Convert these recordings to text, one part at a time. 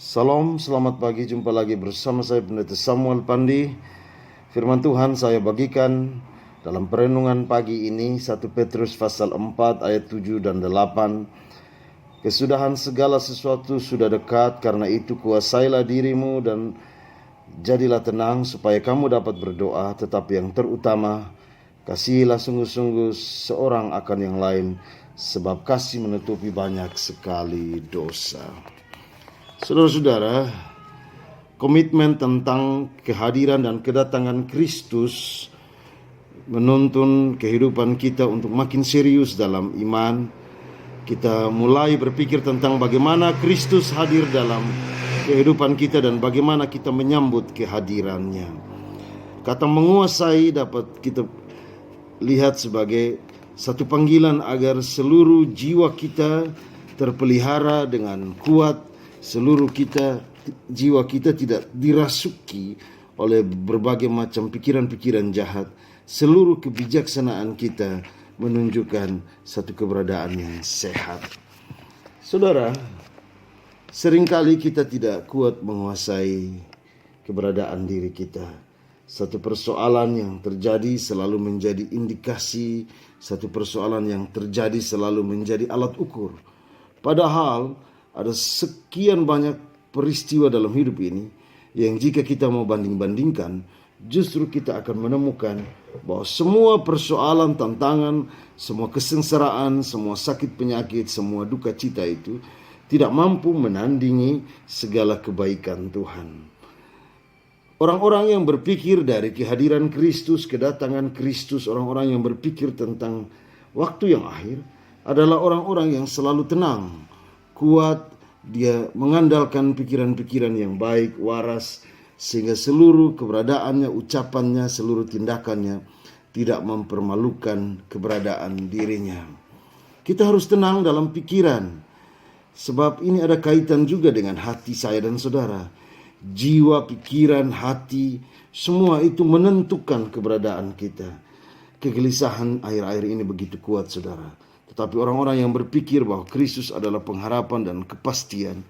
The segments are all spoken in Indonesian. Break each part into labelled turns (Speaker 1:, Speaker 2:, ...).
Speaker 1: Salam, selamat pagi, jumpa lagi bersama saya Pendeta Samuel Pandi. Firman Tuhan saya bagikan dalam perenungan pagi ini 1 Petrus pasal 4 ayat 7 dan 8. Kesudahan segala sesuatu sudah dekat, karena itu kuasailah dirimu dan jadilah tenang supaya kamu dapat berdoa. Tetapi yang terutama, kasihilah sungguh-sungguh seorang akan yang lain, sebab kasih menutupi banyak sekali dosa. Saudara-saudara, komitmen tentang kehadiran dan kedatangan Kristus menuntun kehidupan kita untuk makin serius dalam iman. Kita mulai berpikir tentang bagaimana Kristus hadir dalam kehidupan kita dan bagaimana kita menyambut kehadirannya. Kata menguasai dapat kita lihat sebagai satu panggilan agar seluruh jiwa kita terpelihara dengan kuat, seluruh jiwa kita tidak dirasuki oleh berbagai macam pikiran-pikiran jahat. Seluruh kebijaksanaan kita menunjukkan satu keberadaan yang sehat. Saudara, seringkali kita tidak kuat menguasai keberadaan diri kita. Satu persoalan yang terjadi selalu menjadi indikasi, satu persoalan yang terjadi selalu menjadi alat ukur. Padahal ada sekian banyak peristiwa dalam hidup ini yang jika kita mau banding-bandingkan, justru kita akan menemukan bahwa semua persoalan, tantangan, semua kesengsaraan, semua sakit penyakit, semua duka cita itu tidak mampu menandingi segala kebaikan Tuhan. Orang-orang yang berpikir dari kehadiran Kristus, kedatangan Kristus, orang-orang yang berpikir tentang waktu yang akhir adalah orang-orang yang selalu tenang, kuat. Dia mengandalkan pikiran-pikiran yang baik, waras, sehingga seluruh keberadaannya, ucapannya, seluruh tindakannya tidak mempermalukan keberadaan dirinya. Kita harus tenang dalam pikiran, sebab ini ada kaitan juga dengan hati saya dan saudara. Jiwa, pikiran, hati, semua itu menentukan keberadaan kita. Kegelisahan akhir-akhir ini begitu kuat, saudara. Tetapi orang-orang yang berpikir bahwa Kristus adalah pengharapan dan kepastian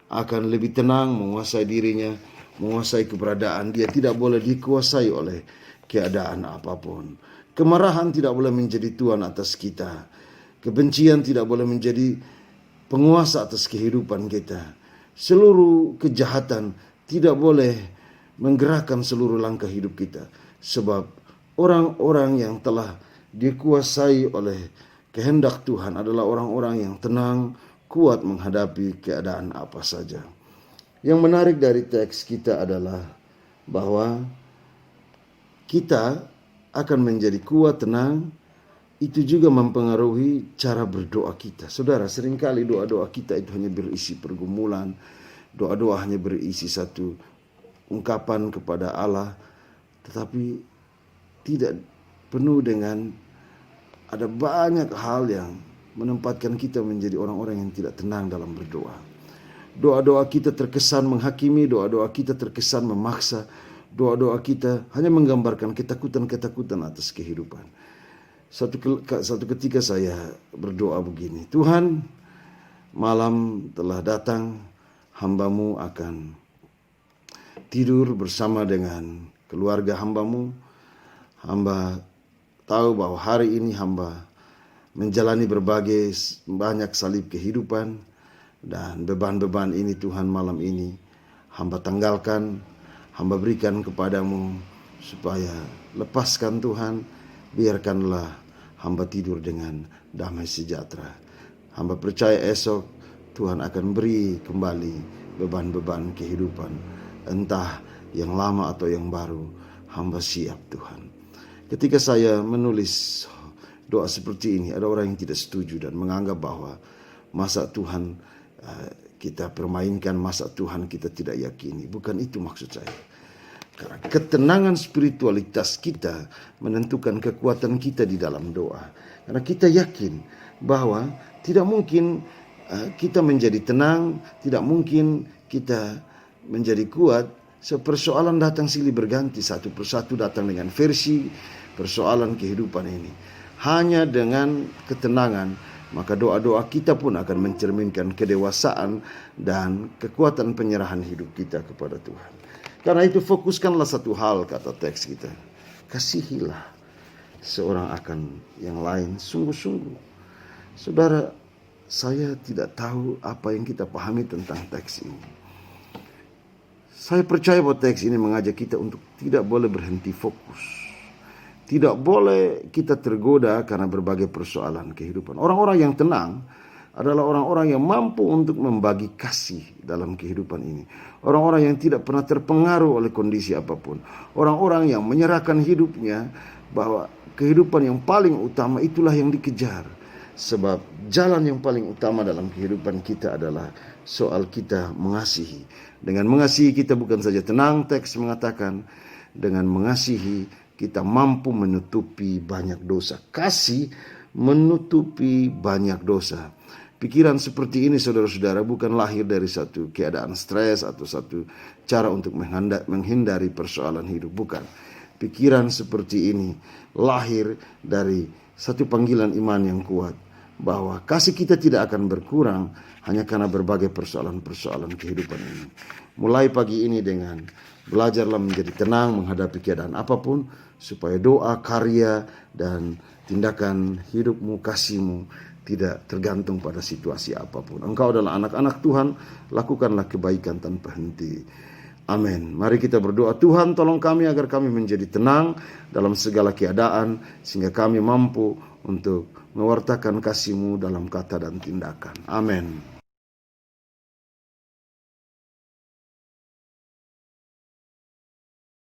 Speaker 1: akan lebih tenang menguasai dirinya, menguasai keberadaan. Dia tidak boleh dikuasai oleh keadaan apapun. Kemarahan tidak boleh menjadi tuan atas kita. Kebencian tidak boleh menjadi penguasa atas kehidupan kita. Seluruh kejahatan tidak boleh menggerakkan seluruh langkah hidup kita. Sebab orang-orang yang telah dikuasai oleh kehendak Tuhan adalah orang-orang yang tenang, kuat menghadapi keadaan apa saja. Yang menarik dari teks kita adalah bahwa kita akan menjadi kuat, tenang. Itu juga mempengaruhi cara berdoa kita. Saudara, seringkali doa-doa kita itu hanya berisi pergumulan. Doa-doa hanya berisi satu ungkapan kepada Allah, tetapi tidak penuh dengan ada banyak hal yang menempatkan kita menjadi orang-orang yang tidak tenang dalam berdoa. Doa-doa kita terkesan menghakimi, doa-doa kita terkesan memaksa, doa-doa kita hanya menggambarkan ketakutan-ketakutan atas kehidupan. Satu ketika saya berdoa begini, Tuhan, malam telah datang, hamba-Mu akan tidur bersama dengan keluarga hamba-Mu. Hamba tahu bahwa hari ini hamba menjalani banyak salib kehidupan, dan beban-beban ini Tuhan malam ini hamba tanggalkan, hamba berikan kepadamu supaya lepaskan Tuhan, biarkanlah hamba tidur dengan damai sejahtera. Hamba percaya esok Tuhan akan beri kembali beban-beban kehidupan, entah yang lama atau yang baru, hamba siap Tuhan. Ketika saya menulis doa seperti ini, ada orang yang tidak setuju dan menganggap bahwa masa Tuhan kita permainkan, masa Tuhan kita tidak yakini. Bukan itu maksud saya. Karena ketenangan spiritualitas kita menentukan kekuatan kita di dalam doa. Karena kita yakin bahwa tidak mungkin kita menjadi tenang, tidak mungkin kita menjadi kuat. Persoalan datang silih berganti, satu persatu datang dengan versi persoalan kehidupan ini. Hanya dengan ketenangan maka doa-doa kita pun akan mencerminkan kedewasaan dan kekuatan penyerahan hidup kita kepada Tuhan. Karena itu fokuskanlah satu hal, kata teks kita. Kasihilah seorang akan yang lain sungguh-sungguh. Saudara, saya tidak tahu apa yang kita pahami tentang teks ini. Saya percaya bahwa teks ini mengajak kita untuk tidak boleh berhenti fokus. Tidak boleh kita tergoda karena berbagai persoalan kehidupan. Orang-orang yang tenang adalah orang-orang yang mampu untuk membagi kasih dalam kehidupan ini. Orang-orang yang tidak pernah terpengaruh oleh kondisi apapun. Orang-orang yang menyerahkan hidupnya bahwa kehidupan yang paling utama itulah yang dikejar. Sebab jalan yang paling utama dalam kehidupan kita adalah soal kita mengasihi. Dengan mengasihi kita bukan saja tenang, teks mengatakan, dengan mengasihi kita mampu menutupi banyak dosa. Kasih menutupi banyak dosa. Pikiran seperti ini, saudara-saudara, bukan lahir dari satu keadaan stres atau satu cara untuk menghindari persoalan hidup. Bukan. Pikiran seperti ini lahir dari satu panggilan iman yang kuat, bahwa kasih kita tidak akan berkurang hanya karena berbagai persoalan-persoalan kehidupan ini. Mulai pagi ini dengan belajarlah menjadi tenang menghadapi keadaan apapun, supaya doa, karya, dan tindakan hidupmu, kasihmu tidak tergantung pada situasi apapun. Engkau adalah anak-anak Tuhan, lakukanlah kebaikan tanpa henti. Amin. Mari kita berdoa. Tuhan, tolong kami agar kami menjadi tenang dalam segala keadaan, sehingga kami mampu untuk mewartakan kasih-Mu dalam kata dan tindakan. Amin.